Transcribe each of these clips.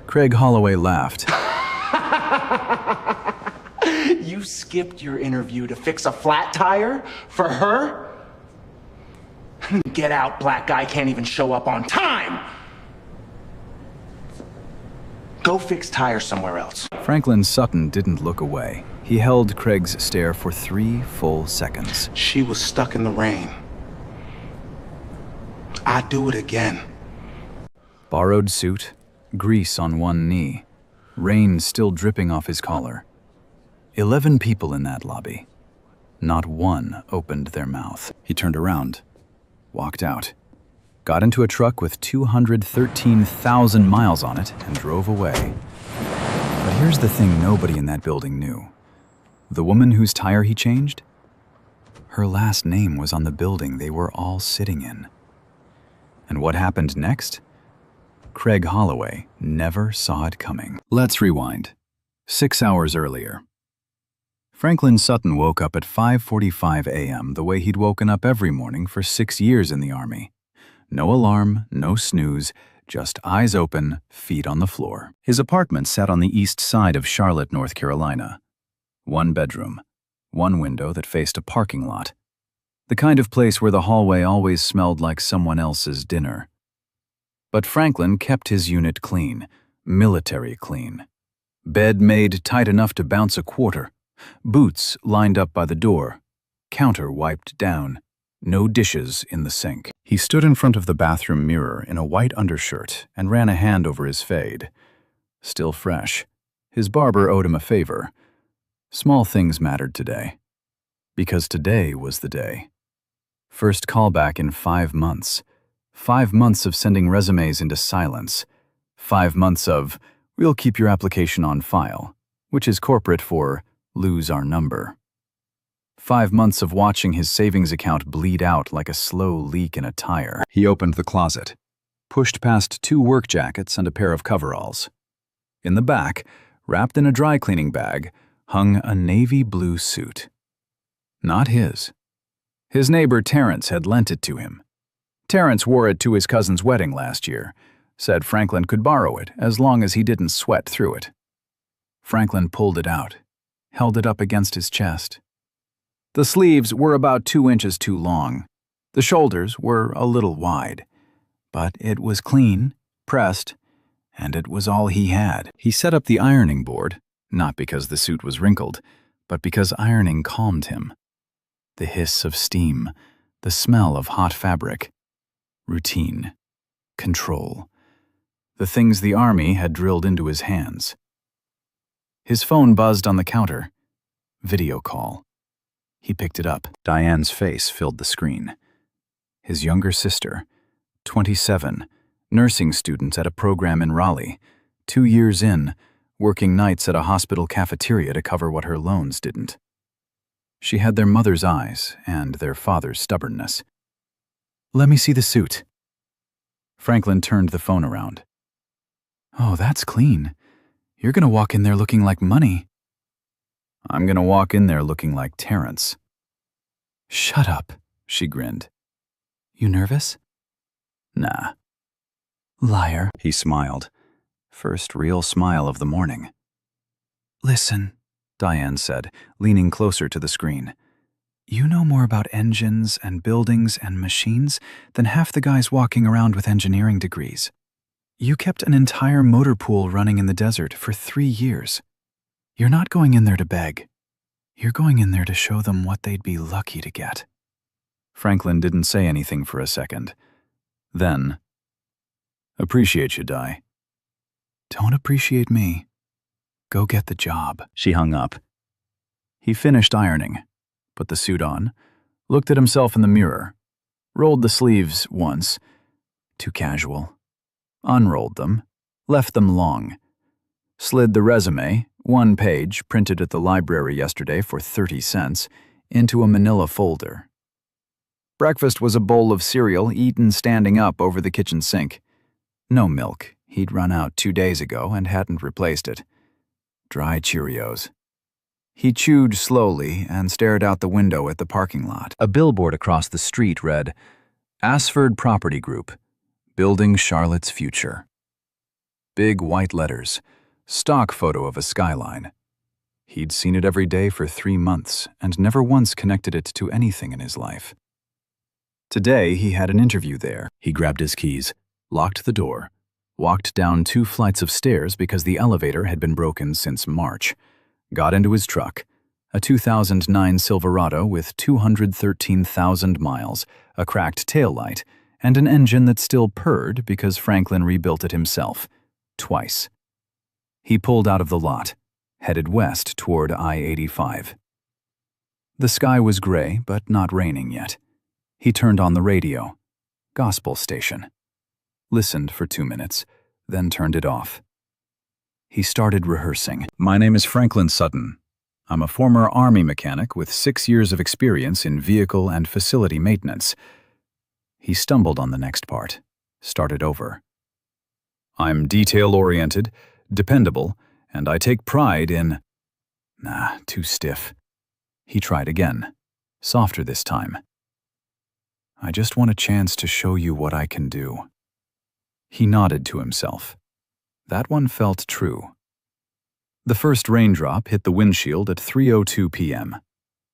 Craig Holloway laughed. You skipped your interview to fix a flat tire for her? Get out, black guy can't even show up on time! Go fix tires somewhere else. Franklin Sutton didn't look away. He held Craig's stare for 3 full seconds. She was stuck in the rain. I'd do it again. Borrowed suit, grease on one knee, rain still dripping off his collar. 11 people in that lobby. Not one opened their mouth. He turned around, walked out, got into a truck with 213,000 miles on it, and drove away. But here's the thing nobody in that building knew. The woman whose tire he changed? Her last name was on the building they were all sitting in. And what happened next? Craig Holloway never saw it coming. Let's rewind. 6 hours earlier. Franklin Sutton woke up at 5:45 a.m. the way he'd woken up every morning for 6 years in the Army. No alarm, no snooze, just eyes open, feet on the floor. His apartment sat on the east side of Charlotte, North Carolina. 1 bedroom, 1 window that faced a parking lot. The kind of place where the hallway always smelled like someone else's dinner. But Franklin kept his unit clean, military clean. Bed made tight enough to bounce a quarter. Boots lined up by the door. Counter wiped down. No dishes in the sink. He stood in front of the bathroom mirror in a white undershirt and ran a hand over his fade. Still fresh. His barber owed him a favor. Small things mattered today. Because today was the day. First callback in 5 months. 5 months of sending resumes into silence. 5 months of, we'll keep your application on file, which is corporate for lose our number. 5 months of watching his savings account bleed out like a slow leak in a tire. He opened the closet, pushed past 2 work jackets and a pair of coveralls. In the back, wrapped in a dry cleaning bag, hung a navy blue suit. Not his. His neighbor Terrence had lent it to him. Terrence wore it to his cousin's wedding last year, said Franklin could borrow it as long as he didn't sweat through it. Franklin pulled it out, held it up against his chest. The sleeves were about 2 inches too long. The shoulders were a little wide. But it was clean, pressed, and it was all he had. He set up the ironing board, not because the suit was wrinkled, but because ironing calmed him. The hiss of steam, the smell of hot fabric. Routine. Control. The things the Army had drilled into his hands. His phone buzzed on the counter. Video call. He picked it up. Diane's face filled the screen. His younger sister, 27, nursing student at a program in Raleigh, 2 years in, working nights at a hospital cafeteria to cover what her loans didn't. She had their mother's eyes and their father's stubbornness. Let me see the suit. Franklin turned the phone around. Oh, that's clean. You're gonna walk in there looking like money. I'm gonna walk in there looking like Terrence. Shut up, she grinned. You nervous? Nah. Liar, he smiled. First real smile of the morning. Listen, Diane said, leaning closer to the screen. You know more about engines and buildings and machines than half the guys walking around with engineering degrees. You kept an entire motor pool running in the desert for 3 years. You're not going in there to beg. You're going in there to show them what they'd be lucky to get. Franklin didn't say anything for a second. Then, appreciate you, Di. Don't appreciate me. Go get the job. She hung up. He finished ironing, put the suit on, looked at himself in the mirror, rolled the sleeves once, too casual, unrolled them, left them long, slid the resume, 1 page printed at the library yesterday for 30 cents, into a manila folder. Breakfast was a bowl of cereal eaten standing up over the kitchen sink. No milk. He'd run out 2 days ago and hadn't replaced it. Dry Cheerios. He chewed slowly and stared out the window at the parking lot. A billboard across the street read, Asford Property Group, Building Charlotte's Future. Big white letters. Stock photo of a skyline. He'd seen it every day for 3 months and never once connected it to anything in his life. Today, he had an interview there. He grabbed his keys, locked the door, walked down 2 flights of stairs because the elevator had been broken since March, got into his truck, a 2009 Silverado with 213,000 miles, a cracked taillight, and an engine that still purred because Franklin rebuilt it himself, twice. He pulled out of the lot, headed west toward I-85. The sky was gray, but not raining yet. He turned on the radio. Gospel station. Listened for 2 minutes, then turned it off. He started rehearsing. My name is Franklin Sutton. I'm a former Army mechanic with 6 years of experience in vehicle and facility maintenance. He stumbled on the next part, started over. I'm detail-oriented, dependable, and I take pride in… Nah, too stiff. He tried again, softer this time. I just want a chance to show you what I can do. He nodded to himself. That one felt true. The first raindrop hit the windshield at 3:02 p.m.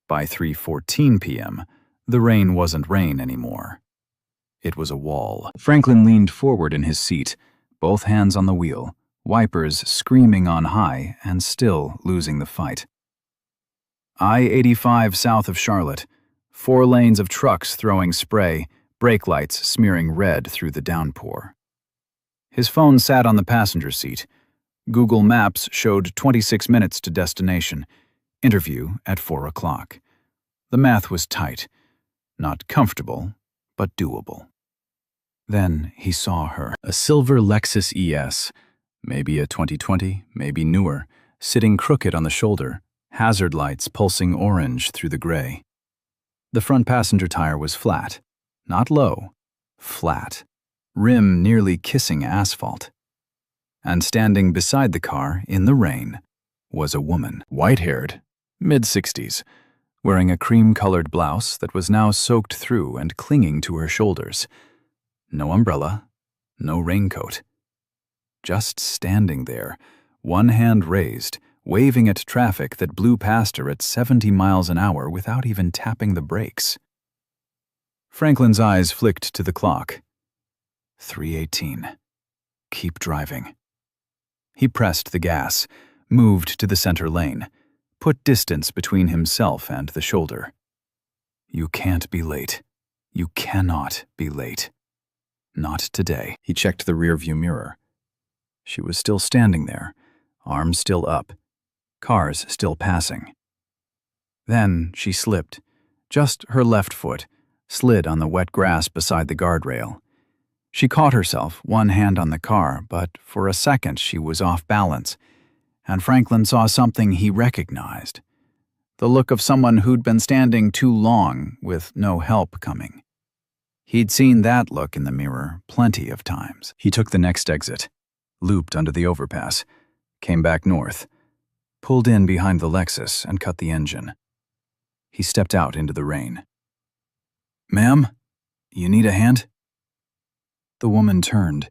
By 3:14 p.m., the rain wasn't rain anymore. It was a wall. Franklin leaned forward in his seat, both hands on the wheel, wipers screaming on high and still losing the fight. I-85 south of Charlotte. 4 lanes of trucks throwing spray, brake lights smearing red through the downpour. His phone sat on the passenger seat. Google Maps showed 26 minutes to destination. Interview at 4 o'clock. The math was tight. Not comfortable, but doable. Then he saw her. A silver Lexus ES, maybe a 2020, maybe newer, sitting crooked on the shoulder, hazard lights pulsing orange through the gray. The front passenger tire was flat, not low, flat, rim nearly kissing asphalt. And standing beside the car, in the rain, was a woman, white-haired, mid-60s, wearing a cream-colored blouse that was now soaked through and clinging to her shoulders. No umbrella, no raincoat. Just standing there, one hand raised, waving at traffic that blew past her at 70 miles an hour without even tapping the brakes. Franklin's eyes flicked to the clock. 3:18. Keep driving. He pressed the gas, moved to the center lane, put distance between himself and the shoulder. You can't be late. You cannot be late. Not today. He checked the rearview mirror. She was still standing there, arms still up, cars still passing. Then she slipped. Just her left foot slid on the wet grass beside the guardrail. She caught herself, one hand on the car, but for a second she was off balance, and Franklin saw something he recognized. The look of someone who'd been standing too long with no help coming. He'd seen that look in the mirror plenty of times. He took the next exit, looped under the overpass, came back north, pulled in behind the Lexus and cut the engine. He stepped out into the rain. Ma'am, you need a hand? The woman turned.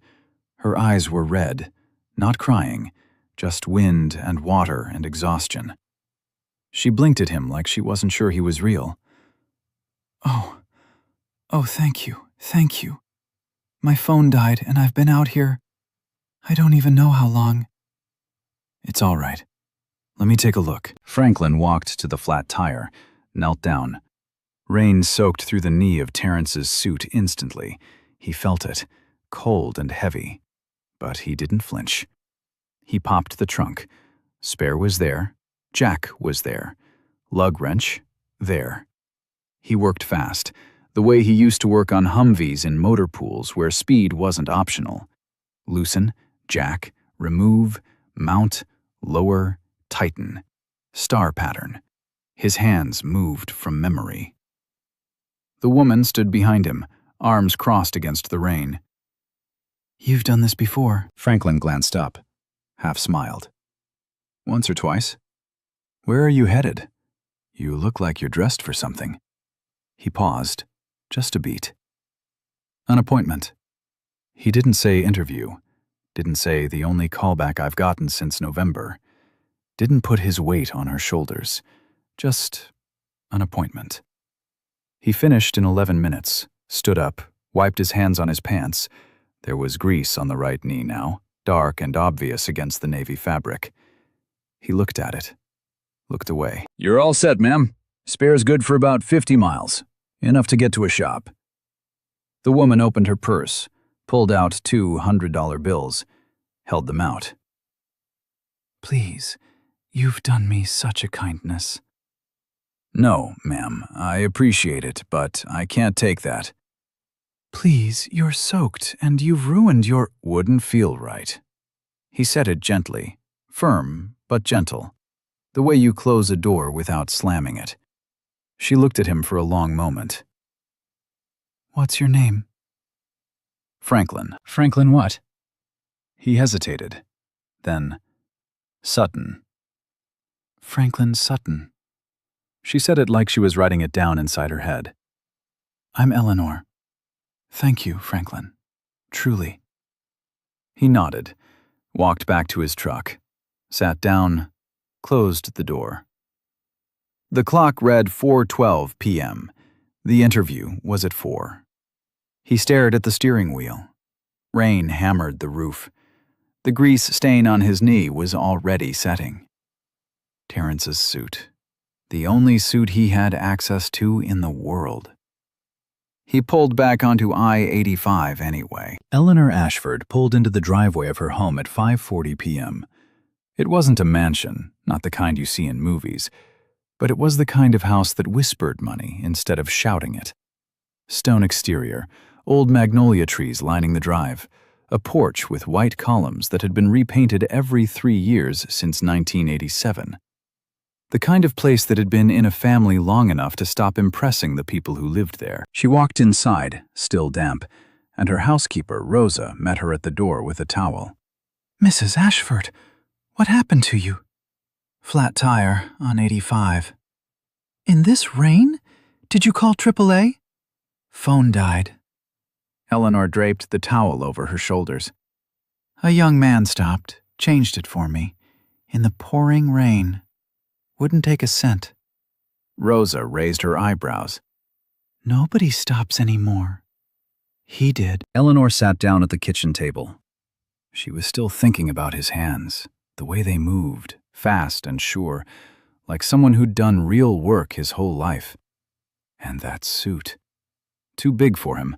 Her eyes were red, not crying, just wind and water and exhaustion. She blinked at him like she wasn't sure he was real. Oh, thank you. My phone died and I've been out here. I don't even know how long. It's all right. Let me take a look. Franklin walked to the flat tire, knelt down. Rain soaked through the knee of Terrence's suit instantly. He felt it, cold and heavy, but he didn't flinch. He popped the trunk. Spare was there. Jack was there. Lug wrench, there. He worked fast, the way he used to work on Humvees in motor pools where speed wasn't optional. Loosen, jack, remove, mount, lower, tighten. Star pattern. His hands moved from memory. The woman stood behind him, arms crossed against the rain. You've done this before. Franklin glanced up, half smiled. Once or twice. Where are you headed? You look like you're dressed for something. He paused, just a beat. An appointment. He didn't say interview, Didn't say the only callback I've gotten since November. Didn't put his weight on her shoulders. Just an appointment. He finished in 11 minutes, stood up, wiped his hands on his pants. There was grease on the right knee now, dark and obvious against the navy fabric. He looked at it, looked away. You're all set, ma'am. Spare's good for about 50 miles. Enough to get to a shop. The woman opened her purse, pulled out two $100 bills, held them out. Please, you've done me such a kindness. No, ma'am, I appreciate it, but I can't take that. Please, you're soaked, and you've ruined your— Wouldn't feel right. He said it gently, firm but gentle, the way you close a door without slamming it. She looked at him for a long moment. What's your name? Franklin. Franklin what? He hesitated. Then, Sutton. Franklin Sutton. She said it like she was writing it down inside her head. I'm Eleanor. Thank you, Franklin. Truly. He nodded, walked back to his truck, sat down, closed the door. The clock read 4:12 p.m. The interview was at 4. He stared at the steering wheel. Rain hammered the roof. The grease stain on his knee was already setting. Terrence's suit. The only suit he had access to in the world. He pulled back onto I-85 anyway. Eleanor Ashford pulled into the driveway of her home at 5:40 p.m. It wasn't a mansion, not the kind you see in movies, but it was the kind of house that whispered money instead of shouting it. Stone exterior, old magnolia trees lining the drive, a porch with white columns that had been repainted every 3 years since 1987. The kind of place that had been in a family long enough to stop impressing the people who lived there. She walked inside, still damp, and her housekeeper, Rosa, met her at the door with a towel. Mrs. Ashford, what happened to you? Flat tire on 85. In this rain? Did you call AAA? Phone died. Eleanor draped the towel over her shoulders. A young man stopped, changed it for me, in the pouring rain. Wouldn't take a cent. Rosa raised her eyebrows. Nobody stops anymore. He did. Eleanor sat down at the kitchen table. She was still thinking about his hands, the way they moved, fast and sure, like someone who'd done real work his whole life. And that suit. Too big for him.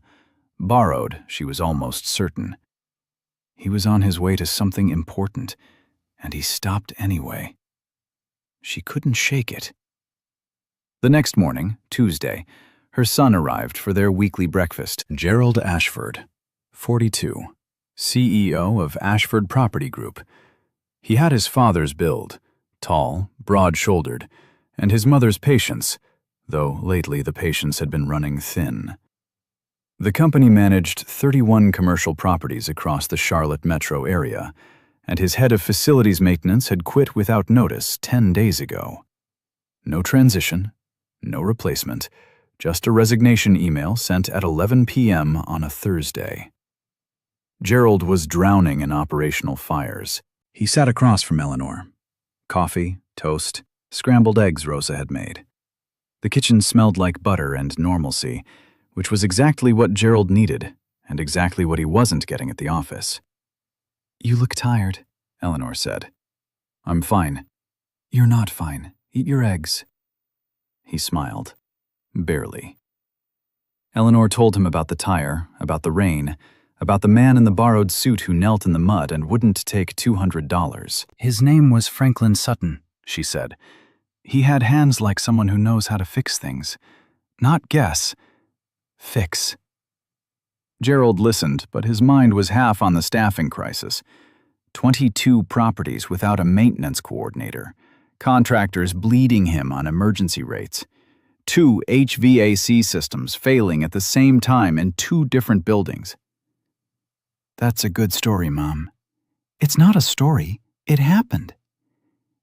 Borrowed, she was almost certain. He was on his way to something important, and he stopped anyway. She couldn't shake it. The next morning, Tuesday, her son arrived for their weekly breakfast. Gerald Ashford, 42, CEO of Ashford Property Group. He had his father's build, tall, broad-shouldered, and his mother's patience, though lately the patience had been running thin. The company managed 31 commercial properties across the Charlotte metro area, and his head of facilities maintenance had quit without notice 10 days ago. No transition, no replacement, just a resignation email sent at 11 p.m. on a Thursday. Gerald was drowning in operational fires. He sat across from Eleanor. Coffee, toast, scrambled eggs Rosa had made. The kitchen smelled like butter and normalcy, which was exactly what Gerald needed, and exactly what he wasn't getting at the office. You look tired, Eleanor said. I'm fine. You're not fine. Eat your eggs. He smiled. Barely. Eleanor told him about the tire, about the rain, about the man in the borrowed suit who knelt in the mud and wouldn't take $200. His name was Franklin Sutton, she said. He had hands like someone who knows how to fix things. Not guess. Fix. Gerald listened, but his mind was half on the staffing crisis. 22 properties without a maintenance coordinator. Contractors bleeding him on emergency rates. 2 HVAC systems failing at the same time in 2 different buildings. That's a good story, Mom. It's not a story. It happened.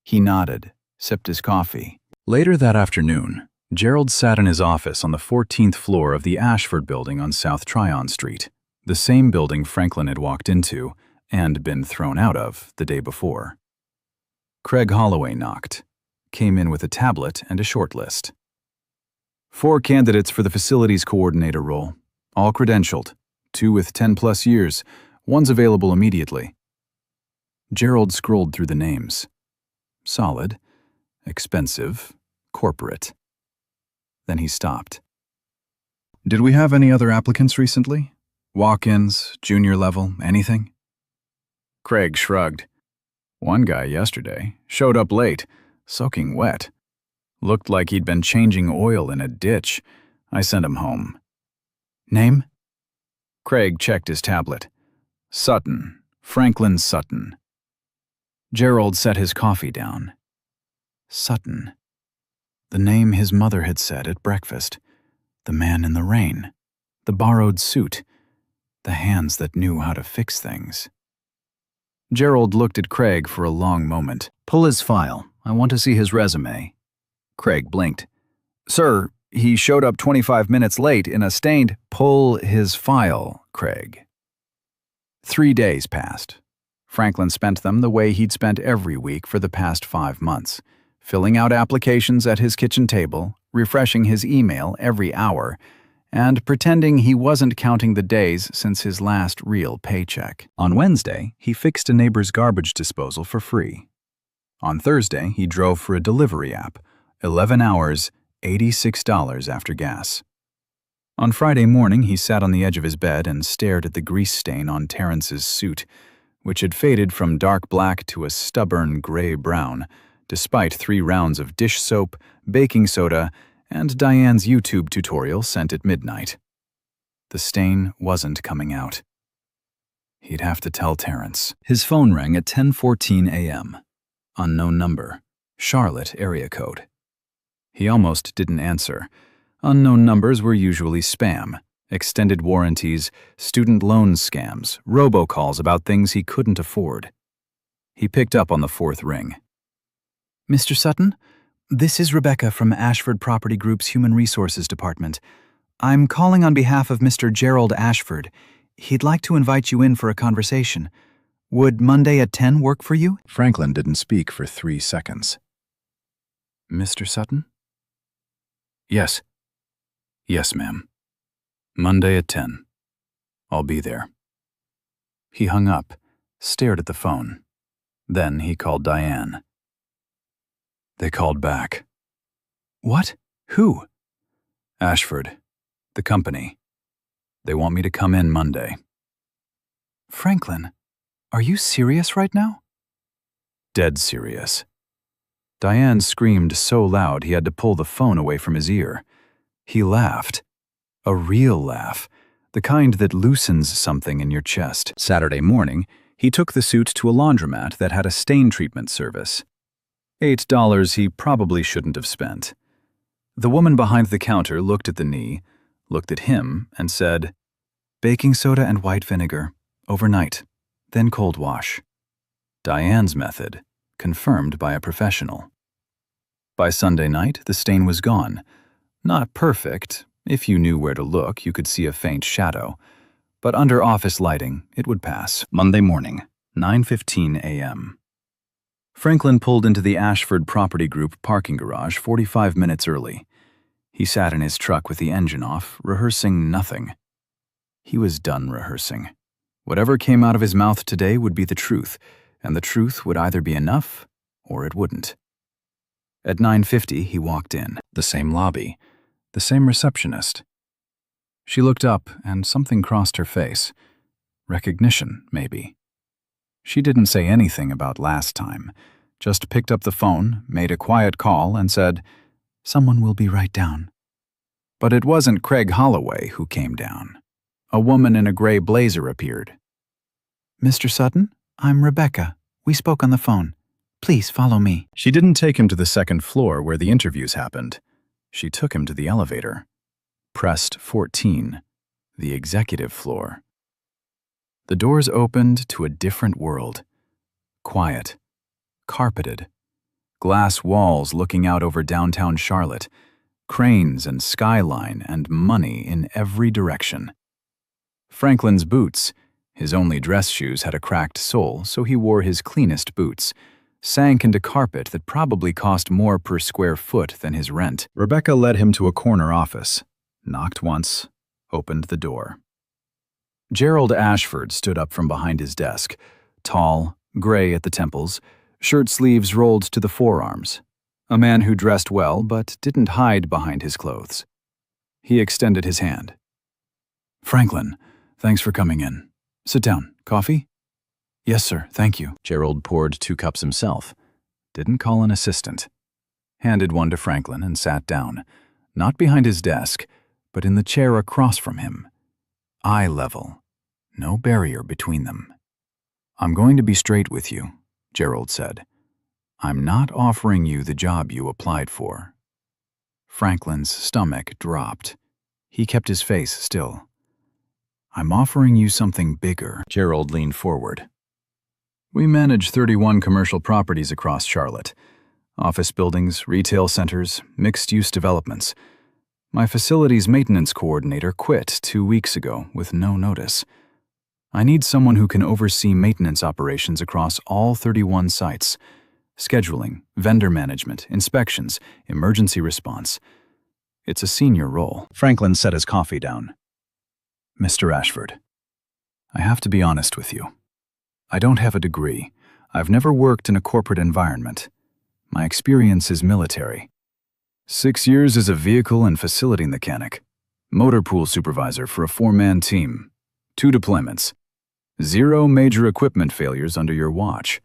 He nodded, sipped his coffee. Later that afternoon, Gerald sat in his office on the 14th floor of the Ashford building on South Tryon Street, the same building Franklin had walked into, and been thrown out of the day before. Craig Holloway knocked, came in with a tablet and a short list. 4 candidates for the facilities coordinator role, all credentialed, 2 with 10+ years, one's available immediately. Gerald scrolled through the names. Solid, expensive, corporate. Then he stopped. Did we have any other applicants recently? Walk-ins, junior level, anything? Craig shrugged. One guy yesterday showed up late, soaking wet. Looked like he'd been changing oil in a ditch. I sent him home. Name? Craig checked his tablet. Sutton, Franklin Sutton. Gerald set his coffee down. Sutton. The name his mother had said at breakfast. The man in the rain. The borrowed suit. The hands that knew how to fix things. Gerald looked at Craig for a long moment. Pull his file. I want to see his resume. Craig blinked. Sir, he showed up 25 minutes late in a stained... Pull his file, Craig. 3 days passed. Franklin spent them the way he'd spent every week for the past 5 months, filling out applications at his kitchen table, refreshing his email every hour, and pretending he wasn't counting the days since his last real paycheck. On Wednesday, he fixed a neighbor's garbage disposal for free. On Thursday, he drove for a delivery app, 11 hours, $86 after gas. On Friday morning, he sat on the edge of his bed and stared at the grease stain on Terrence's suit, which had faded from dark black to a stubborn gray-brown, despite 3 rounds of dish soap, baking soda, and Diane's YouTube tutorial sent at midnight. The stain wasn't coming out. He'd have to tell Terrence. His phone rang at 10:14 a.m. Unknown number. Charlotte area code. He almost didn't answer. Unknown numbers were usually spam, extended warranties, student loan scams, robocalls about things he couldn't afford. He picked up on the 4th ring. Mr. Sutton, this is Rebecca from Ashford Property Group's Human Resources Department. I'm calling on behalf of Mr. Gerald Ashford. He'd like to invite you in for a conversation. Would Monday at 10 work for you? Franklin didn't speak for 3 seconds. Mr. Sutton? Yes. Yes, ma'am. Monday at 10. I'll be there. He hung up, stared at the phone. Then he called Diane. They called back. What? Who? Ashford. The company. They want me to come in Monday. Franklin, are you serious right now? Dead serious. Diane screamed so loud he had to pull the phone away from his ear. He laughed. A real laugh, the kind that loosens something in your chest. Saturday morning, he took the suit to a laundromat that had a stain treatment service. $8 he probably shouldn't have spent. The woman behind the counter looked at the knee, looked at him, and said, "Baking soda and white vinegar, overnight, then cold wash." Diane's method, confirmed by a professional. By Sunday night, the stain was gone. Not perfect. If you knew where to look, you could see a faint shadow. But under office lighting, it would pass. Monday morning, 9:15 a.m. Franklin pulled into the Ashford Property Group parking garage 45 minutes early. He sat in his truck with the engine off, rehearsing nothing. He was done rehearsing. Whatever came out of his mouth today would be the truth, and the truth would either be enough or it wouldn't. At 9:50, he walked in. The same lobby. The same receptionist. She looked up, and something crossed her face. Recognition, maybe. She didn't say anything about last time, just picked up the phone, made a quiet call, and said, "Someone will be right down." But it wasn't Craig Holloway who came down. A woman in a gray blazer appeared. "Mr. Sutton, I'm Rebecca. We spoke on the phone. Please follow me." She didn't take him to the 2nd floor where the interviews happened. She took him to the elevator. Pressed 14, the executive floor. The doors opened to a different world. Quiet. Carpeted. Glass walls looking out over downtown Charlotte. Cranes and skyline and money in every direction. Franklin's boots, His only dress shoes had a cracked sole, so he wore his cleanest boots, sank into carpet that probably cost more per square foot than his rent. Rebecca led him to a corner office, knocked once, opened the door. Gerald Ashford stood up from behind his desk, tall, gray at the temples, shirt sleeves rolled to the forearms. A man who dressed well but didn't hide behind his clothes. He extended his hand. "Franklin, thanks for coming in. Sit down. Coffee?" "Yes, sir, thank you." Gerald poured 2 cups himself. Didn't call an assistant. Handed one to Franklin and sat down, not behind his desk, but in the chair across from him. Eye level. No barrier between them. "I'm going to be straight with you," Gerald said. "I'm not offering you the job you applied for." Franklin's stomach dropped. He kept his face still. "I'm offering you something bigger." Gerald leaned forward. "We manage 31 commercial properties across Charlotte. Office buildings, retail centers, mixed-use developments. My facilities maintenance coordinator quit 2 weeks ago with no notice. I need someone who can oversee maintenance operations across all 31 sites. Scheduling, vendor management, inspections, emergency response. It's a senior role." Franklin set his coffee down. "Mr. Ashford, I have to be honest with you. I don't have a degree. I've never worked in a corporate environment. My experience is military. 6 years as a vehicle and facility mechanic, motor pool supervisor for a 4-man team, 2 deployments, 0 major equipment failures under your watch."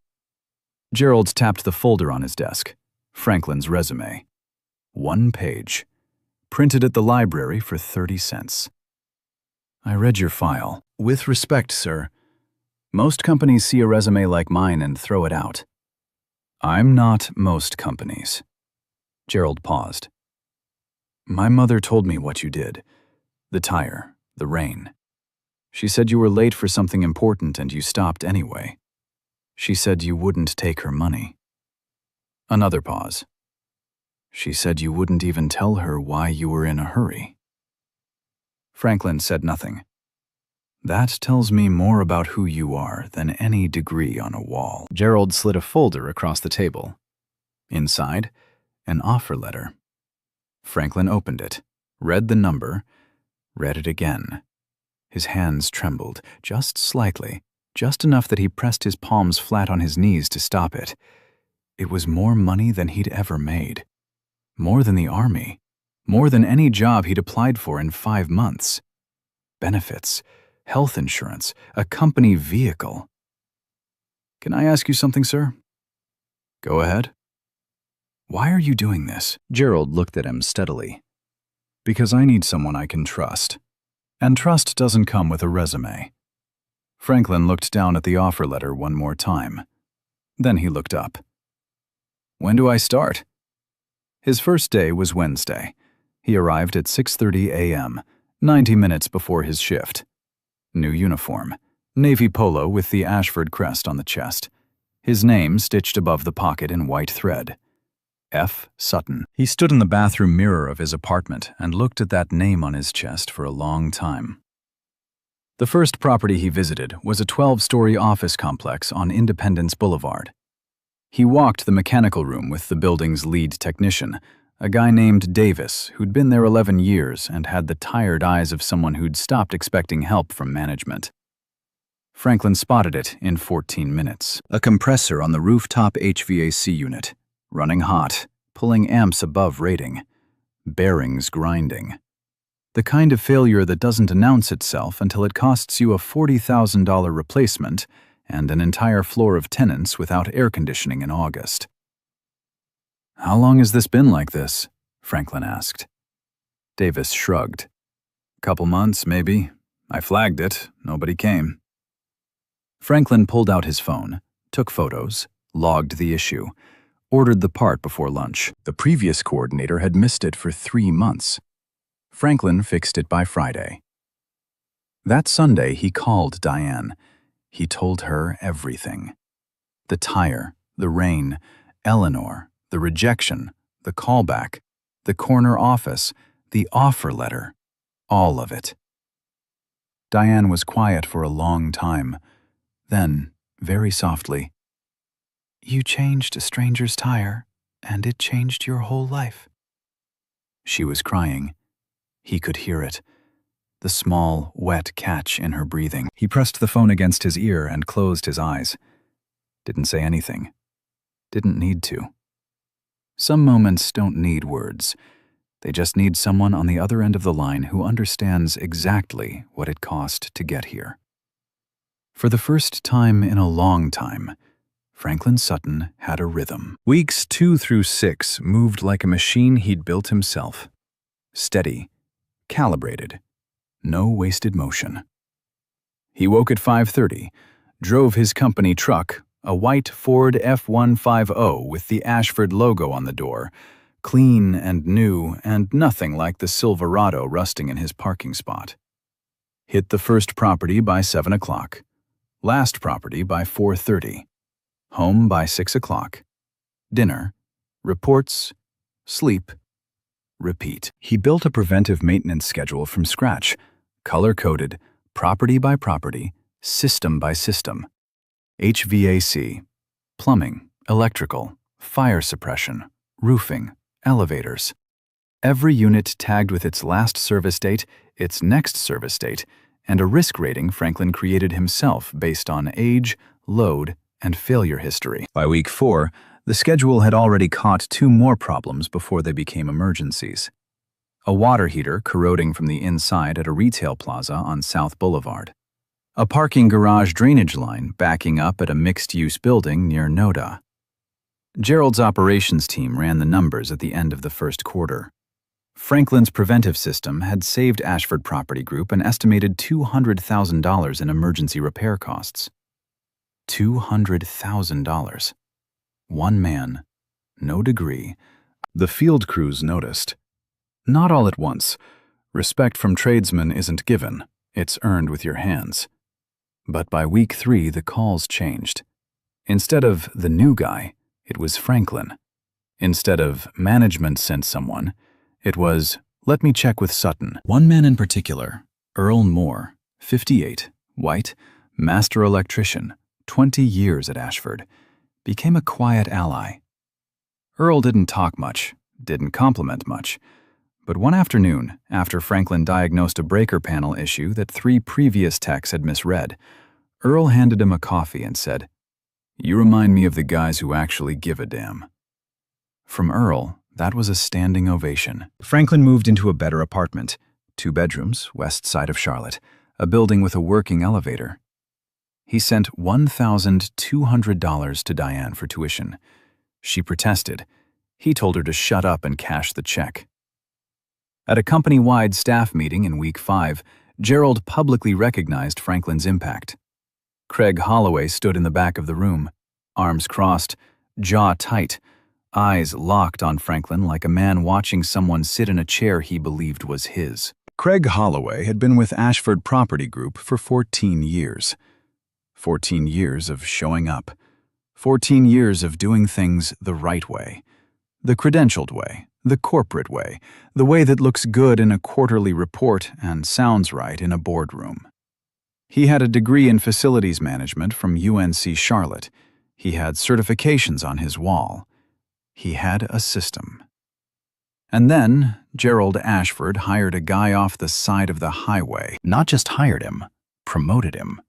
Gerald tapped the folder on his desk. Franklin's resume. 1 page. Printed at the library for 30 cents. "I read your file. With respect, sir, most companies see a resume like mine and throw it out. I'm not most companies." Gerald paused. "My mother told me what you did. The tire, the rain. She said you were late for something important and you stopped anyway. She said you wouldn't take her money." Another pause. "She said you wouldn't even tell her why you were in a hurry." Franklin said nothing. "That tells me more about who you are than any degree on a wall." Gerald slid a folder across the table. Inside, an offer letter. Franklin opened it, read the number, read it again. His hands trembled, just slightly, just enough that he pressed his palms flat on his knees to stop it. It was more money than he'd ever made. More than the Army. More than any job he'd applied for in 5 months. Benefits, health insurance, a company vehicle. "Can I ask you something, sir?" "Go ahead." "Why are you doing this?" Gerald looked at him steadily. "Because I need someone I can trust. And trust doesn't come with a resume." Franklin looked down at the offer letter one more time. Then he looked up. "When do I start?" His first day was Wednesday. He arrived at 6:30 a.m., 90 minutes before his shift. New uniform, navy polo with the Ashford crest on the chest. His name stitched above the pocket in white thread. F. Sutton. He stood in the bathroom mirror of his apartment and looked at that name on his chest for a long time. The first property he visited was a 12-story office complex on Independence Boulevard. He walked the mechanical room with the building's lead technician, a guy named Davis who'd been there 11 years and had the tired eyes of someone who'd stopped expecting help from management. Franklin spotted it in 14 minutes. A compressor on the rooftop HVAC unit, running hot, pulling amps above rating, bearings grinding. The kind of failure that doesn't announce itself until it costs you a $40,000 replacement and an entire floor of tenants without air conditioning in August. "How long has this been like this?" Franklin asked. Davis shrugged. "Couple months, maybe. I flagged it. Nobody came." Franklin pulled out his phone, took photos, logged the issue, ordered the part before lunch. The previous coordinator had missed it for 3 months. Franklin fixed it by Friday. That Sunday, he called Diane. He told her everything. The tire, the rain, Eleanor, the rejection, the callback, the corner office, the offer letter, all of it. Diane was quiet for a long time. Then, very softly, "You changed a stranger's tire, and it changed your whole life." She was crying. He could hear it. The small, wet catch in her breathing. He pressed the phone against his ear and closed his eyes. Didn't say anything. Didn't need to. Some moments don't need words. They just need someone on the other end of the line who understands exactly what it cost to get here. For the first time in a long time, Franklin Sutton had a rhythm. Weeks 2 through 6 moved like a machine he'd built himself. Steady, calibrated, no wasted motion. He woke at 5:30, drove his company truck, a white Ford F-150 with the Ashford logo on the door, clean and new and nothing like the Silverado rusting in his parking spot. Hit the first property by 7 o'clock, last property by 4:30, home by 6 o'clock, dinner, reports, sleep, repeat. He built a preventive maintenance schedule from scratch, color-coded, property by property, system by system. HVAC, plumbing, electrical, fire suppression, roofing, elevators. Every unit tagged with its last service date, its next service date, and a risk rating Franklin created himself based on age, load, and failure history. By week 4, the schedule had already caught 2 more problems before they became emergencies. A water heater corroding from the inside at a retail plaza on South Boulevard. A parking garage drainage line backing up at a mixed-use building near Noda. Gerald's operations team ran the numbers at the end of the first quarter. Franklin's preventive system had saved Ashford Property Group an estimated $200,000 in emergency repair costs. $200,000. One man, no degree. The field crews noticed. Not all at once. Respect from tradesmen isn't given, it's earned with your hands. But by week 3, the calls changed. Instead of the new guy, it was Franklin. Instead of management sent someone, it was, let me check with Sutton. One man in particular, Earl Moore, 58, white, master electrician, 20 years at Ashford, became a quiet ally. Earl didn't talk much, didn't compliment much, but one afternoon, after Franklin diagnosed a breaker panel issue that 3 previous techs had misread, Earl handed him a coffee and said, "You remind me of the guys who actually give a damn." From Earl, that was a standing ovation. Franklin moved into a better apartment, 2 bedrooms, west side of Charlotte, a building with a working elevator. He sent $1,200 to Diane for tuition. She protested. He told her to shut up and cash the check. At a company-wide staff meeting in week 5, Gerald publicly recognized Franklin's impact. Craig Holloway stood in the back of the room, arms crossed, jaw tight, eyes locked on Franklin like a man watching someone sit in a chair he believed was his. Craig Holloway had been with Ashford Property Group for 14 years. 14 years of showing up. 14 years of doing things the right way. The credentialed way, the corporate way, the way that looks good in a quarterly report and sounds right in a boardroom. He had a degree in facilities management from UNC Charlotte. He had certifications on his wall. He had a system. And then, Gerald Ashford hired a guy off the side of the highway. Not just hired him, promoted him.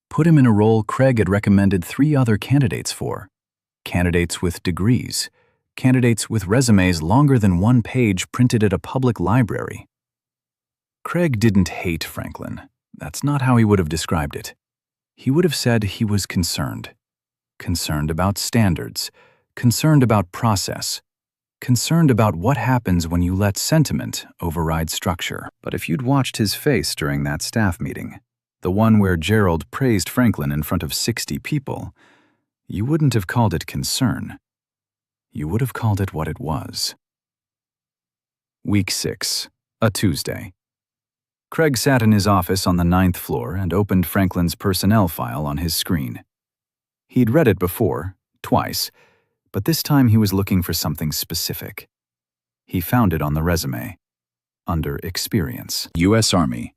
Put him in a role Craig had recommended 3 other candidates for. Candidates with degrees. Candidates with resumes longer than 1 page printed at a public library. Craig didn't hate Franklin. That's not how he would have described it. He would have said he was concerned. Concerned about standards. Concerned about process. Concerned about what happens when you let sentiment override structure. But if you'd watched his face during that staff meeting, the one where Gerald praised Franklin in front of 60 people, you wouldn't have called it concern. You would have called it what it was. Week 6, a Tuesday. Craig sat in his office on the 9th floor and opened Franklin's personnel file on his screen. He'd read it before, twice, but this time he was looking for something specific. He found it on the resume, under experience. U.S. Army,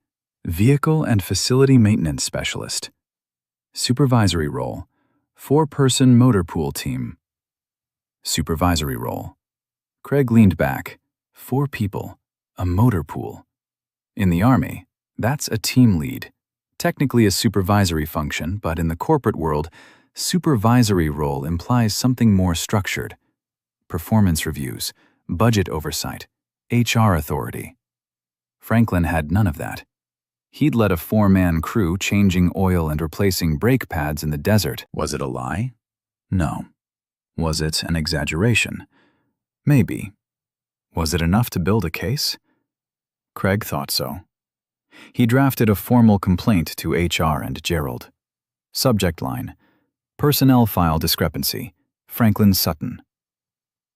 Vehicle and Facility Maintenance Specialist. Supervisory role, 4-person motor pool team. Supervisory role. Craig leaned back. 4 people, a motor pool. In the Army, that's a team lead. Technically a supervisory function, but in the corporate world, supervisory role implies something more structured. Performance reviews, budget oversight, HR authority. Franklin had none of that. He'd led a 4-man crew changing oil and replacing brake pads in the desert. Was it a lie? No. Was it an exaggeration? Maybe. Was it enough to build a case? Craig thought so. He drafted a formal complaint to HR and Gerald. Subject line: Personnel file discrepancy, Franklin Sutton.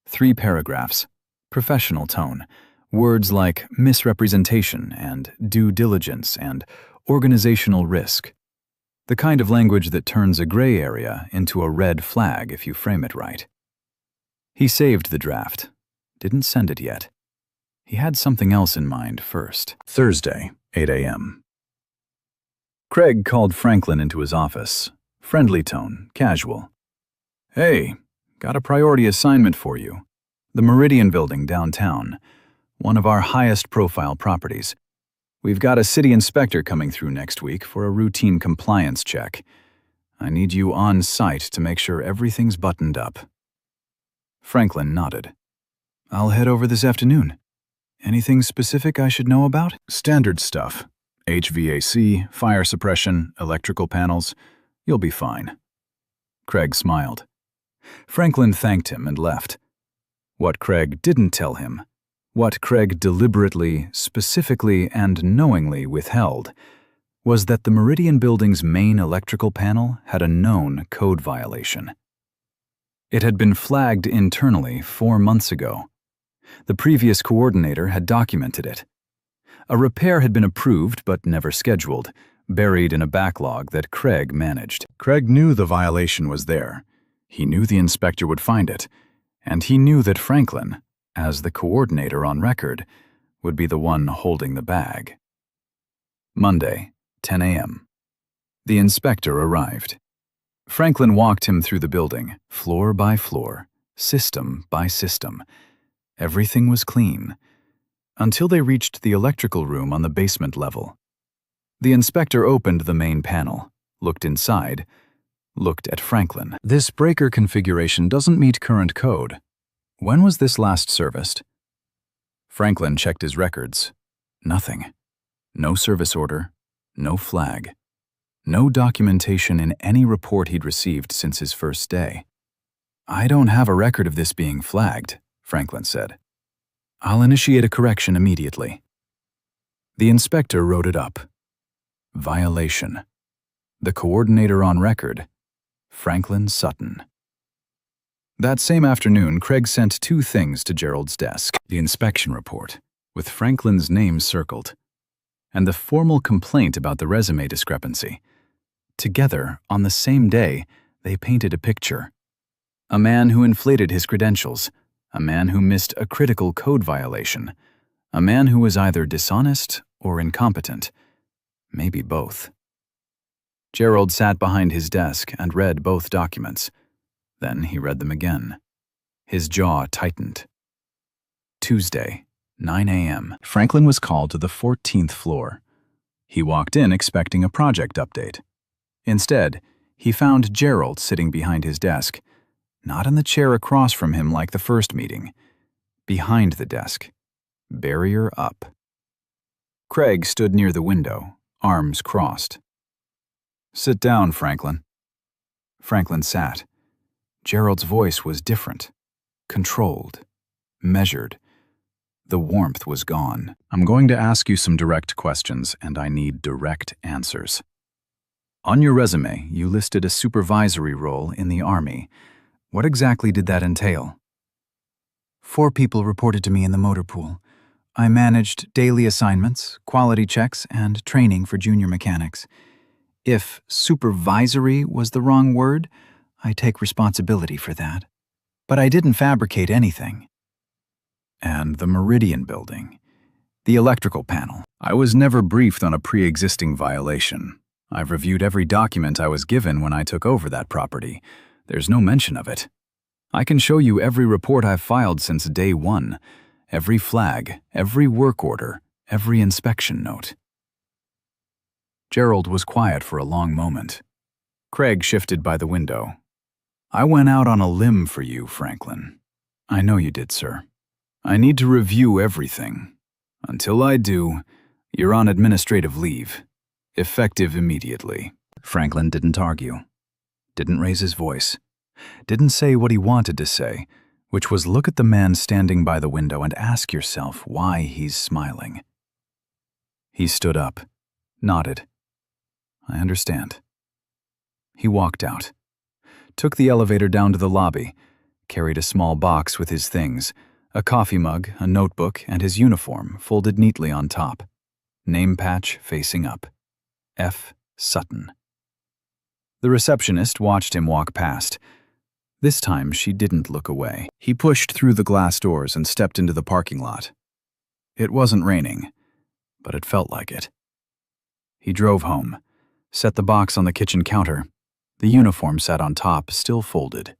3 paragraphs, professional tone, words like misrepresentation and due diligence and organizational risk. The kind of language that turns a gray area into a red flag if you frame it right. He saved the draft. Didn't send it yet. He had something else in mind first. Thursday, 8 a.m. Craig called Franklin into his office. Friendly tone, casual. Hey, got a priority assignment for you. The Meridian Building downtown. One of our highest profile properties. We've got a city inspector coming through next week for a routine compliance check. I need you on site to make sure everything's buttoned up. Franklin nodded. I'll head over this afternoon. Anything specific I should know about? Standard stuff. HVAC, fire suppression, electrical panels. You'll be fine. Craig smiled. Franklin thanked him and left. What Craig didn't tell him, what Craig deliberately, specifically, and knowingly withheld, was that the Meridian Building's main electrical panel had a known code violation. It had been flagged internally 4 months ago. The previous coordinator had documented it. A repair had been approved but never scheduled, buried in a backlog that Craig managed. Craig knew the violation was there. He knew the inspector would find it, and he knew that Franklin, as the coordinator on record, would be the one holding the bag. Monday, 10 a.m. The inspector arrived. Franklin walked him through the building, floor by floor, system by system. Everything was clean, until they reached the electrical room on the basement level. The inspector opened the main panel, looked inside, looked at Franklin. This breaker configuration doesn't meet current code. When was this last serviced? Franklin checked his records. Nothing. No service order, no flag, no documentation in any report he'd received since his first day. I don't have a record of this being flagged, Franklin said. I'll initiate a correction immediately. The inspector wrote it up. Violation. The coordinator on record, Franklin Sutton. That same afternoon, Craig sent 2 things to Gerald's desk. The inspection report, with Franklin's name circled, and the formal complaint about the resume discrepancy. Together, on the same day, they painted a picture. A man who inflated his credentials, a man who missed a critical code violation, a man who was either dishonest or incompetent, maybe both. Gerald sat behind his desk and read both documents. Then he read them again. His jaw tightened. Tuesday, 9 a.m. Franklin was called to the 14th floor. He walked in expecting a project update. Instead, he found Gerald sitting behind his desk, not in the chair across from him like the first meeting. Behind the desk, barrier up. Craig stood near the window, arms crossed. Sit down, Franklin. Franklin sat. Gerald's voice was different, controlled, measured. The warmth was gone. I'm going to ask you some direct questions, and I need direct answers. On your resume, you listed a supervisory role in the Army. What exactly did that entail? 4 people reported to me in the motor pool. I managed daily assignments, quality checks, and training for junior mechanics. If supervisory was the wrong word, I take responsibility for that. But I didn't fabricate anything. And the Meridian Building, the electrical panel. I was never briefed on a pre-existing violation. I've reviewed every document I was given when I took over that property. There's no mention of it. I can show you every report I've filed since day one, every flag, every work order, every inspection note. Gerald was quiet for a long moment. Craig shifted by the window. I went out on a limb for you, Franklin. I know you did, sir. I need to review everything. Until I do, you're on administrative leave, effective immediately. Franklin didn't argue, didn't raise his voice, didn't say what he wanted to say, which was look at the man standing by the window and ask yourself why he's smiling. He stood up, nodded. I understand. He walked out, took the elevator down to the lobby, carried a small box with his things, a coffee mug, a notebook, and his uniform folded neatly on top. Name patch facing up. F. Sutton. The receptionist watched him walk past. This time she didn't look away. He pushed through the glass doors and stepped into the parking lot. It wasn't raining, but it felt like it. He drove home, set the box on the kitchen counter. The uniform sat on top, still folded.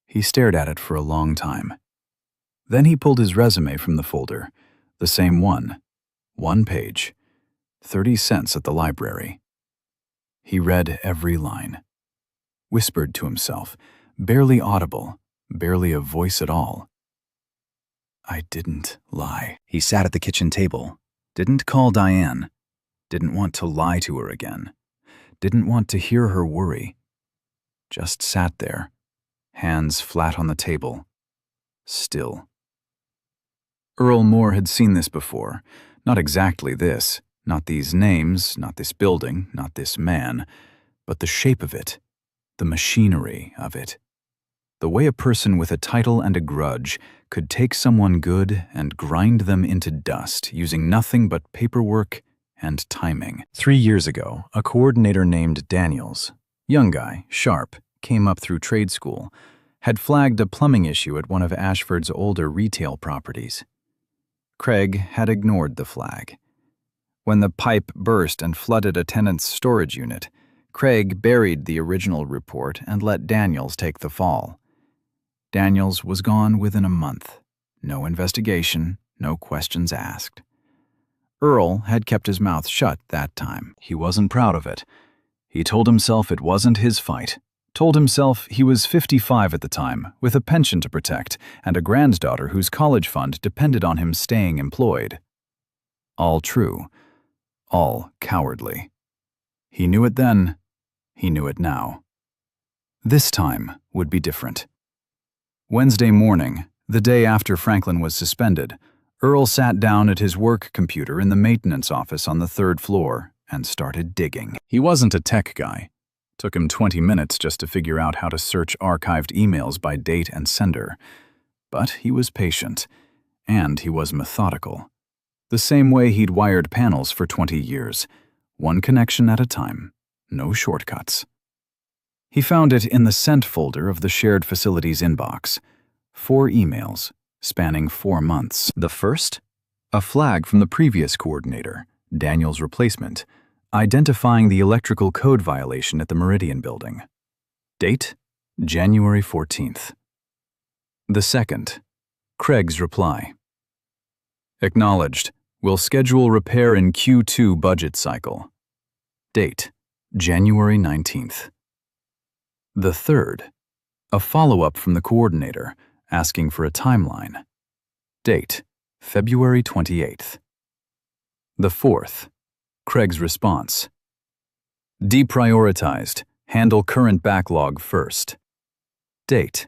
He stared at it for a long time. Then he pulled his resume from the folder, the same one page, 30 cents at the library. He read every line, whispered to himself, barely audible, barely a voice at all. I didn't lie. He sat at the kitchen table, didn't call Diane, didn't want to lie to her again, didn't want to hear her worry. Just sat there, hands flat on the table, still. Earl Moore had seen this before. Not exactly this, not these names, not this building, not this man, but the shape of it, the machinery of it. The way a person with a title and a grudge could take someone good and grind them into dust using nothing but paperwork and timing. 3 years ago, a coordinator named Daniels, young guy, sharp, came up through trade school, had flagged a plumbing issue at one of Ashford's older retail properties. Craig had ignored the flag. When the pipe burst and flooded a tenant's storage unit, Craig buried the original report and let Daniels take the fall. Daniels was gone within a month. No investigation, no questions asked. Earl had kept his mouth shut that time. He wasn't proud of it. He told himself it wasn't his fight. Told himself he was 55 at the time, with a pension to protect and a granddaughter whose college fund depended on him staying employed. All true. All cowardly. He knew it then. He knew it now. This time would be different. Wednesday morning, the day after Franklin was suspended, Earl sat down at his work computer in the maintenance office on the 3rd floor and started digging. He wasn't a tech guy. Took him 20 minutes just to figure out how to search archived emails by date and sender. But he was patient, and he was methodical. The same way he'd wired panels for 20 years, one connection at a time, no shortcuts. He found it in the sent folder of the shared facilities inbox. 4 emails, spanning 4 months. The first? A flag from the previous coordinator, Daniel's replacement, identifying the electrical code violation at the Meridian building. Date? January 14th. The second, Craig's reply. Acknowledged. Will schedule repair in Q2 budget cycle. Date, January 19th. The third, a follow-up from the coordinator asking for a timeline. Date, February 28th. The fourth, Craig's response. Deprioritized. Handle current backlog first. Date,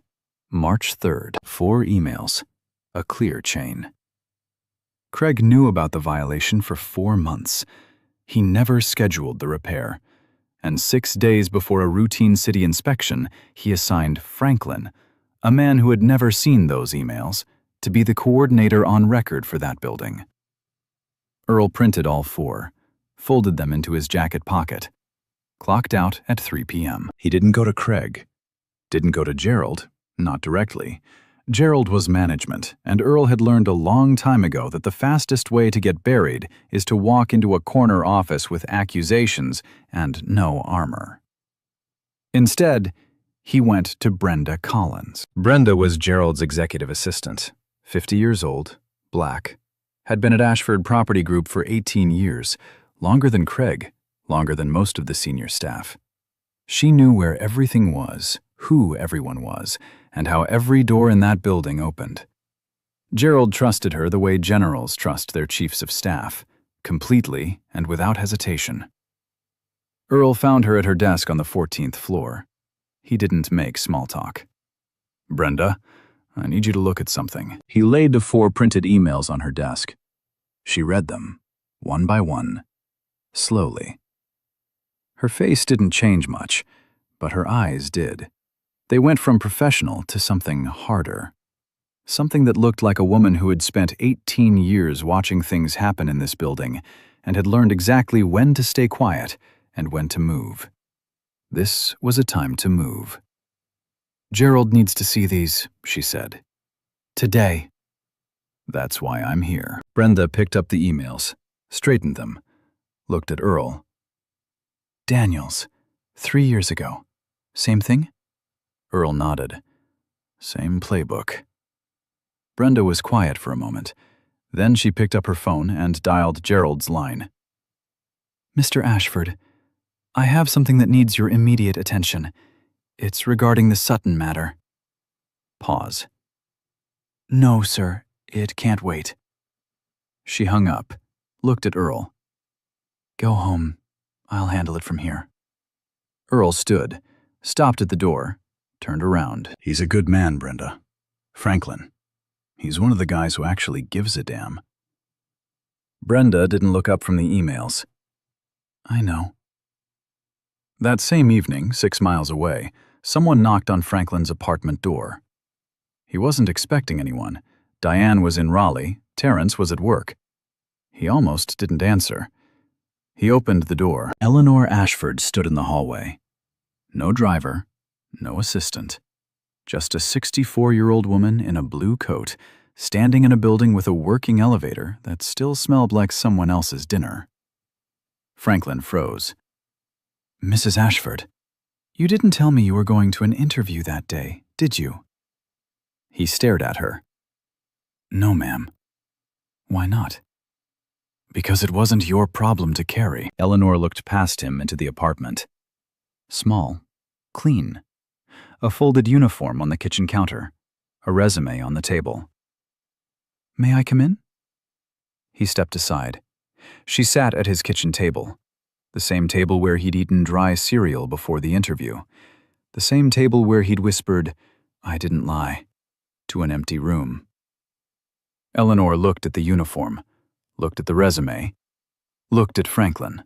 March 3rd. 4 emails. A clear chain. Craig knew about the violation for 4 months. He never scheduled the repair. And 6 days before a routine city inspection, he assigned Franklin, a man who had never seen those emails, to be the coordinator on record for that building. Earl printed all 4, folded them into his jacket pocket, clocked out at 3 p.m. He didn't go to Craig, didn't go to Gerald, not directly, Gerald was management, and Earl had learned a long time ago that the fastest way to get buried is to walk into a corner office with accusations and no armor. Instead, he went to Brenda Collins. Brenda was Gerald's executive assistant, 50 years old, black, had been at Ashford Property Group for 18 years, longer than Craig, longer than most of the senior staff. She knew where everything was, who everyone was, and how every door in that building opened. Gerald trusted her the way generals trust their chiefs of staff, completely and without hesitation. Earl found her at her desk on the 14th floor. He didn't make small talk. "Brenda, I need you to look at something." He laid the 4 printed emails on her desk. She read them, one by one, slowly. Her face didn't change much, but her eyes did. They went from professional to something harder. Something that looked like a woman who had spent 18 years watching things happen in this building and had learned exactly when to stay quiet and when to move. This was a time to move. "Gerald needs to see these," she said. "Today." "That's why I'm here." Brenda picked up the emails, straightened them, looked at Earl. "Daniels, 3 years ago. Same thing?" Earl nodded. "Same playbook." Brenda was quiet for a moment. Then she picked up her phone and dialed Gerald's line. "Mr. Ashford, I have something that needs your immediate attention. It's regarding the Sutton matter." Pause. "No, sir, it can't wait." She hung up, looked at Earl. "Go home. I'll handle it from here." Earl stood, stopped at the door, turned around. "He's a good man, Brenda. Franklin. He's one of the guys who actually gives a damn." Brenda didn't look up from the emails. "I know." That same evening, 6 miles away, someone knocked on Franklin's apartment door. He wasn't expecting anyone. Diane was in Raleigh, Terrence was at work. He almost didn't answer. He opened the door. Eleanor Ashford stood in the hallway. No driver, no assistant. Just a 64-year-old woman in a blue coat, standing in a building with a working elevator that still smelled like someone else's dinner. Franklin froze. "Mrs. Ashford, you didn't tell me you were going to an interview that day, did you?" He stared at her. "No, ma'am." "Why not?" "Because it wasn't your problem to carry." Eleanor looked past him into the apartment. Small, clean. A folded uniform on the kitchen counter. A resume on the table. "May I come in?" He stepped aside. She sat at his kitchen table. The same table where he'd eaten dry cereal before the interview. The same table where he'd whispered, "I didn't lie," to an empty room. Eleanor looked at the uniform, looked at the resume, looked at Franklin.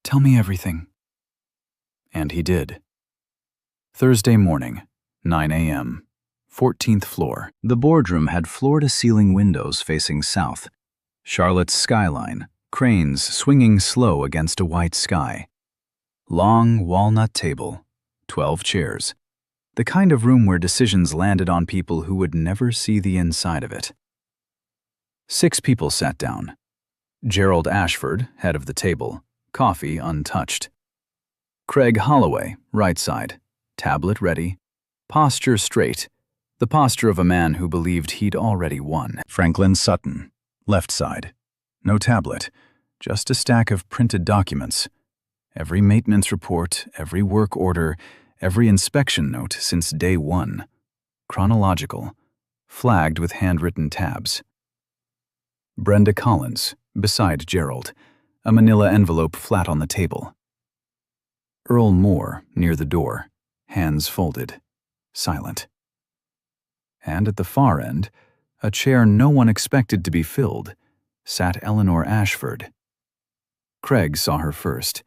"Tell me everything." And he did. Thursday morning, 9 a.m., 14th floor. The boardroom had floor-to-ceiling windows facing south. Charlotte's skyline, cranes swinging slow against a white sky. Long walnut table, 12 chairs. The kind of room where decisions landed on people who would never see the inside of it. 6 people sat down. Gerald Ashford, head of the table, coffee untouched. Craig Holloway, right side, tablet ready, posture straight, the posture of a man who believed he'd already won. Franklin Sutton, left side, no tablet, just a stack of printed documents. Every maintenance report, every work order, every inspection note since day 1. Chronological, flagged with handwritten tabs. Brenda Collins, beside Gerald, a manila envelope flat on the table. Earl Moore, near the door, hands folded, silent. And at the far end, a chair no one expected to be filled, sat Eleanor Ashford. Craig saw her first.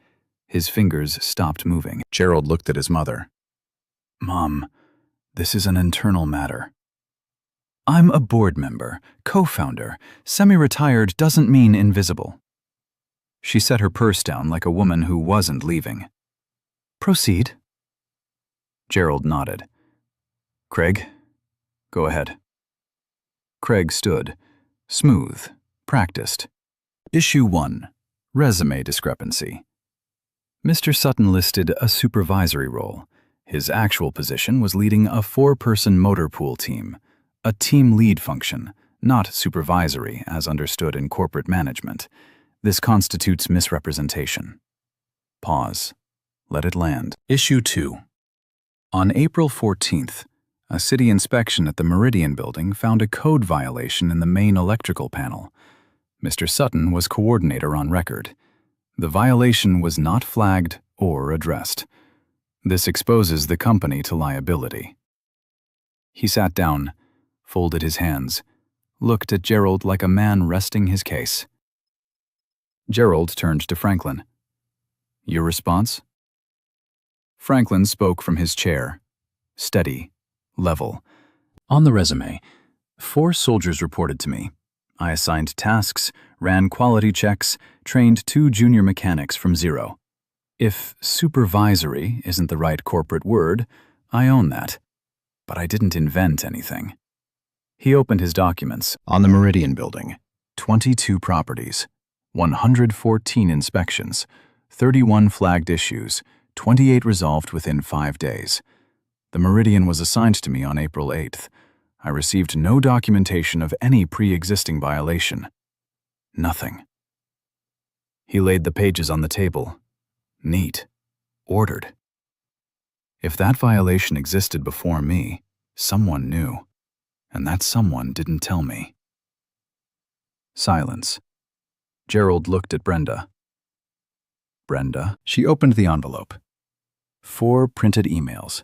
His fingers stopped moving. Gerald looked at his mother. "Mom, this is an internal matter." "I'm a board member, co-founder. Semi-retired doesn't mean invisible." She set her purse down like a woman who wasn't leaving. "Proceed." Gerald nodded. "Craig, Go ahead. Craig stood. Smooth. Practiced. Issue 1. Resume discrepancy. Mr. Sutton listed a supervisory role. His actual position was leading a 4-person motor pool team, a team lead function, not supervisory as understood in corporate management. This constitutes misrepresentation. Pause. Let it land. Issue 2. On April 14th, a city inspection at the Meridian building found a code violation in the main electrical panel. Mr. Sutton was coordinator on record. The violation was not flagged or addressed. This exposes the company to liability. He sat down, folded his hands, looked at Gerald like a man resting his case. Gerald turned to Franklin. Your response? Franklin spoke from his chair. Steady. Level. On the resume, 4 soldiers reported to me. I assigned tasks, ran quality checks, trained 2 junior mechanics from zero. If supervisory isn't the right corporate word, I own that. But I didn't invent anything. He opened his documents. On the Meridian building, 22 properties, 114 inspections, 31 flagged issues, 28 resolved within 5 days. The Meridian was assigned to me on April 8th. I received no documentation of any pre-existing violation. Nothing. He laid the pages on the table. Neat. Ordered. If that violation existed before me, someone knew, and that someone didn't tell me. Silence. Gerald looked at Brenda. Brenda. She opened the envelope. 4 printed emails.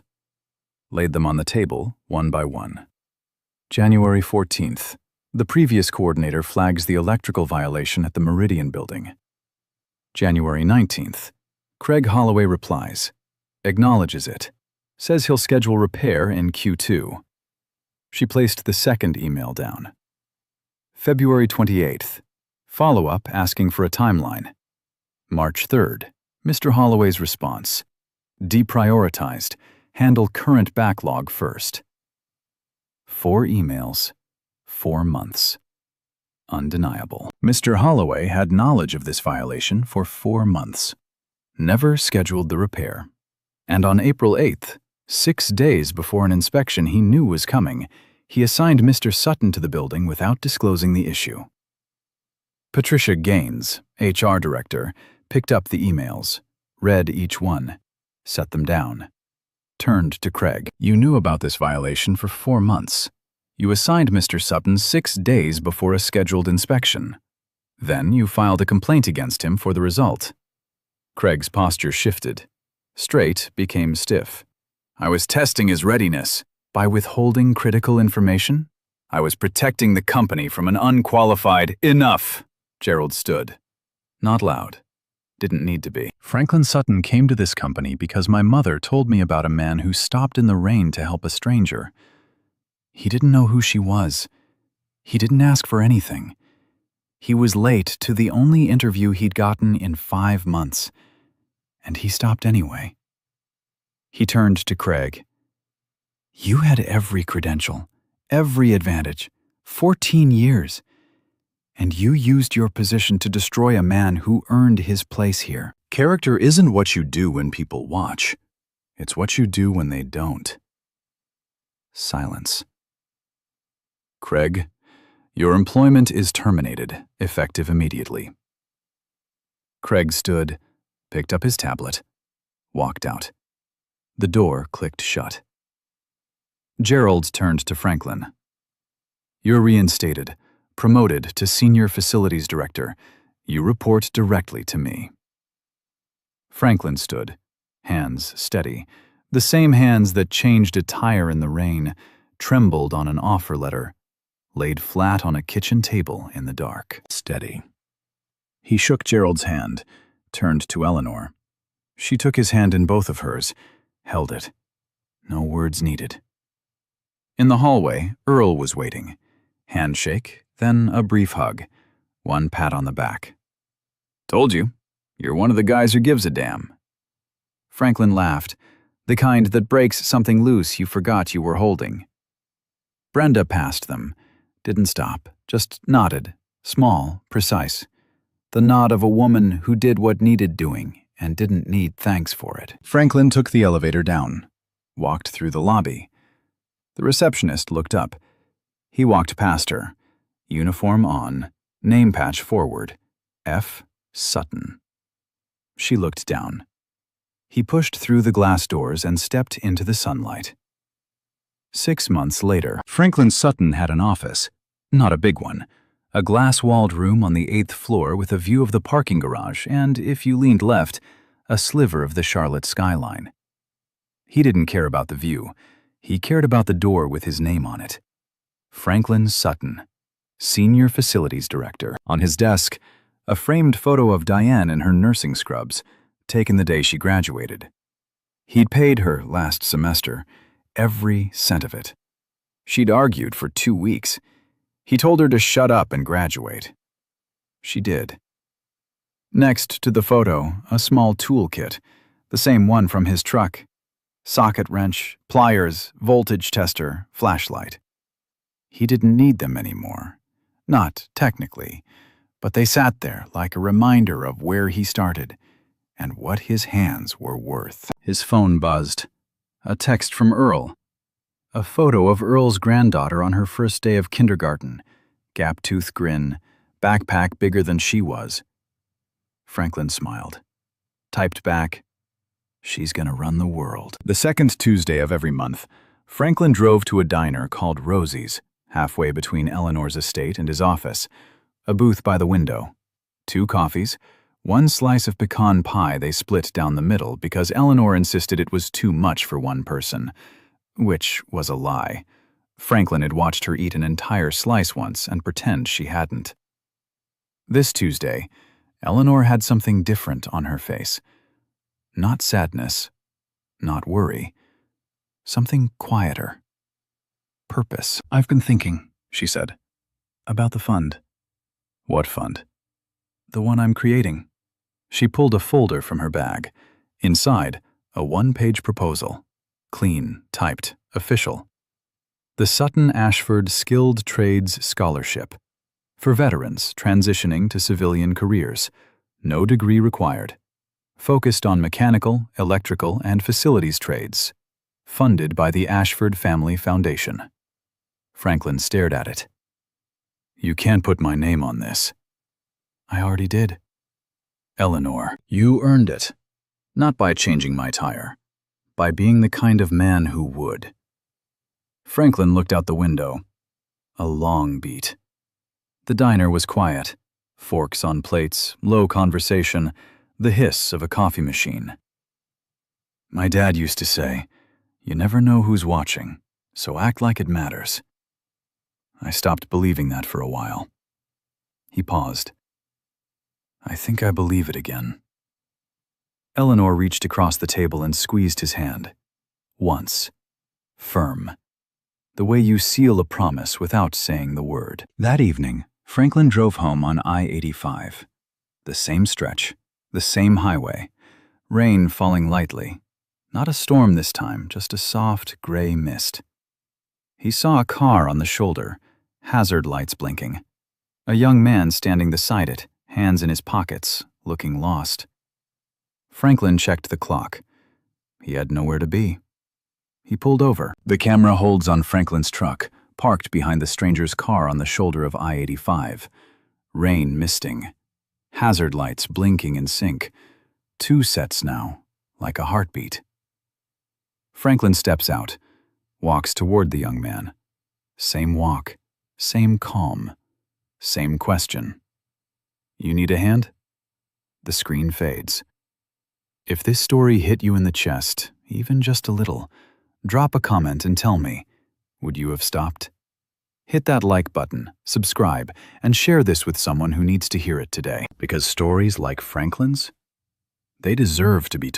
Laid them on the table, one by one. January 14th. The previous coordinator flags the electrical violation at the Meridian building. January 19th. Craig Holloway replies, acknowledges it, says he'll schedule repair in Q2. She placed the second email down. February 28th. Follow-up asking for a timeline. March 3rd. Mr. Holloway's response. Deprioritized. Handle current backlog first. 4 emails. 4 months. Undeniable. Mr. Holloway had knowledge of this violation for 4 months. Never scheduled the repair. And on April 8th, 6 days before an inspection he knew was coming, he assigned Mr. Sutton to the building without disclosing the issue. Patricia Gaines, HR director, picked up the emails, read each one, set them down. Turned to Craig. You knew about this violation for 4 months. You assigned Mr. Sutton 6 days before a scheduled inspection. Then you filed a complaint against him for the result. Craig's posture shifted. Straight became stiff. I was testing his readiness. By withholding critical information? I was protecting the company from an unqualified enough. Gerald stood. Not loud. Didn't need to be. Franklin Sutton came to this company because my mother told me about a man who stopped in the rain to help a stranger. He didn't know who she was. He didn't ask for anything. He was late to the only interview he'd gotten in 5 months. And he stopped anyway. He turned to Craig. You had every credential, every advantage, 14 years. And you used your position to destroy a man who earned his place here. Character isn't what you do when people watch. It's what you do when they don't. Silence. Craig, your employment is terminated, effective immediately. Craig stood, picked up his tablet, walked out. The door clicked shut. Gerald turned to Franklin. You're reinstated. Promoted to Senior Facilities Director. You report directly to me. Franklin stood, hands steady, the same hands that changed a tire in the rain, trembled on an offer letter, laid flat on a kitchen table in the dark. Steady. He shook Gerald's hand, turned to Eleanor. She took his hand in both of hers, held it. No words needed. In the hallway, Earl was waiting. Handshake, then a brief hug, one pat on the back. Told you, you're one of the guys who gives a damn. Franklin laughed, the kind that breaks something loose you forgot you were holding. Brenda passed them, didn't stop, just nodded, small, precise. The nod of a woman who did what needed doing and didn't need thanks for it. Franklin took the elevator down, walked through the lobby. The receptionist looked up. He walked past her, uniform on, name patch forward, F. Sutton. She looked down. He pushed through the glass doors and stepped into the sunlight. 6 months later, Franklin Sutton had an office, not a big one, a glass-walled room on the 8th floor with a view of the parking garage and, if you leaned left, a sliver of the Charlotte skyline. He didn't care about the view. He cared about the door with his name on it. Franklin Sutton, Senior Facilities Director. On his desk, a framed photo of Diane in her nursing scrubs, taken the day she graduated. He'd paid her last semester, every cent of it. She'd argued for 2 weeks. He told her to shut up and graduate. She did. Next to the photo, a small toolkit, the same one from his truck. Socket wrench, pliers, voltage tester, flashlight. He didn't need them anymore. Not technically, but they sat there like a reminder of where he started and what his hands were worth. His phone buzzed. A text from Earl. A photo of Earl's granddaughter on her first day of kindergarten. Gap-tooth grin, backpack bigger than she was. Franklin smiled. Typed back, "She's gonna run the world." The second Tuesday of every month, Franklin drove to a diner called Rosie's, halfway between Eleanor's estate and his office, a booth by the window. 2 coffees, 1 slice of pecan pie they split down the middle because Eleanor insisted it was too much for one person, which was a lie. Franklin had watched her eat an entire slice once and pretend she hadn't. This Tuesday, Eleanor had something different on her face. Not sadness, not worry, something quieter. Purpose. "I've been thinking," she said, "about the fund." "What fund?" "The one I'm creating." She pulled a folder from her bag. Inside, a 1-page proposal. Clean, typed, official. The Sutton Ashford Skilled Trades Scholarship. For veterans transitioning to civilian careers. No degree required. Focused on mechanical, electrical, and facilities trades. Funded by the Ashford Family Foundation. Franklin stared at it. "You can't put my name on this." "I already did." "Eleanor, you earned it. Not by changing my tire. By being the kind of man who would." Franklin looked out the window. A long beat. The diner was quiet. Forks on plates, low conversation, the hiss of a coffee machine. "My dad used to say, 'You never know who's watching, so act like it matters.' I stopped believing that for a while." He paused. "I think I believe it again." Eleanor reached across the table and squeezed his hand. Once. Firm. The way you seal a promise without saying the word. That evening, Franklin drove home on I-85. The same stretch, the same highway. Rain falling lightly. Not a storm this time, just a soft, gray mist. He saw a car on the shoulder, hazard lights blinking. A young man standing beside it, hands in his pockets, looking lost. Franklin checked the clock. He had nowhere to be. He pulled over. The camera holds on Franklin's truck, parked behind the stranger's car on the shoulder of I-85. Rain misting. Hazard lights blinking in sync. 2 sets now, like a heartbeat. Franklin steps out, walks toward the young man. Same walk, same calm, same question. "You need a hand?" The screen fades. If this story hit you in the chest, even just a little, drop a comment and tell me, would you have stopped? Hit that like button, subscribe, and share this with someone who needs to hear it today. Because stories like Franklin's, they deserve to be told.